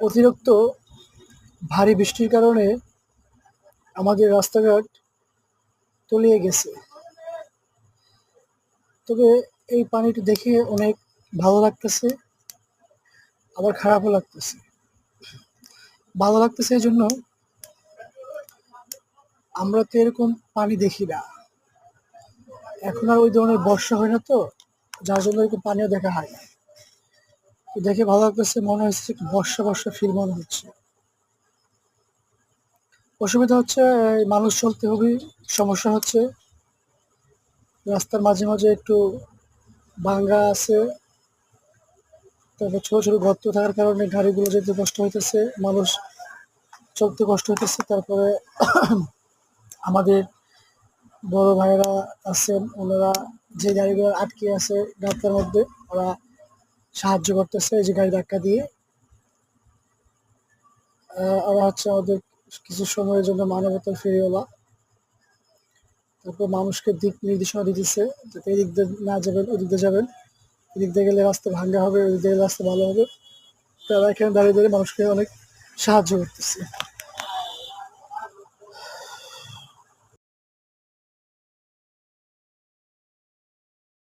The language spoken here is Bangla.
অতিরিক্ত ভারী বৃষ্টির কারণে আমাদের রাস্তাঘাট তলিয়ে গেছে। তবে এই পানিটা দেখে অনেক ভালো লাগতেছে, আবার খারাপও লাগতেছে। ভালো লাগতেছে এজন্য, আমরা তো এরকম পানি দেখি না। এখন আর ওই ধরনের বর্ষা হয় না তো, যার জন্য এরকম পানিও দেখা হয় না। তো দেখে ভালো লাগতেছে, মনে হচ্ছে যে একটু বর্ষা বর্ষা ফিল মনে হচ্ছে। অসুবিধা হচ্ছে মানুষ চলতে খুবই সমস্যা হচ্ছে। রাস্তার মাঝে মাঝে একটু ভাঙ্গা আছে, তারপর ছোট ছোট গর্ত থাকার কারণে গাড়িগুলো যেতে কষ্ট হইতেছে, মানুষ চলতে কষ্ট হইতেছে। তারপরে আমাদের বড় ভাইয়েরা আছেন, ওনারা যে গাড়িগুলো আটকে আছে রাস্তার মধ্যে, ওরা সাহায্য করতেছে এই যে গাড়ি ধাক্কা দিয়ে। ওরা হচ্ছে আমাদের কিছু সময়ের জন্য মানবতার ফেরিওয়ালা। তারপর মানুষকে দিক নির্দেশনা দিতেছে, যাতে এদিক দিয়ে না যাবেন, ওদিক দিয়ে যাবেন, এদিক দিয়ে গেলে রাস্তা ভাঙ্গা হবে, ওদিক দিয়ে গেলে রাস্তা ভালো হবে। তারা এখানে দাঁড়িয়ে দাঁড়িয়ে মানুষকে অনেক সাহায্য করতেছে।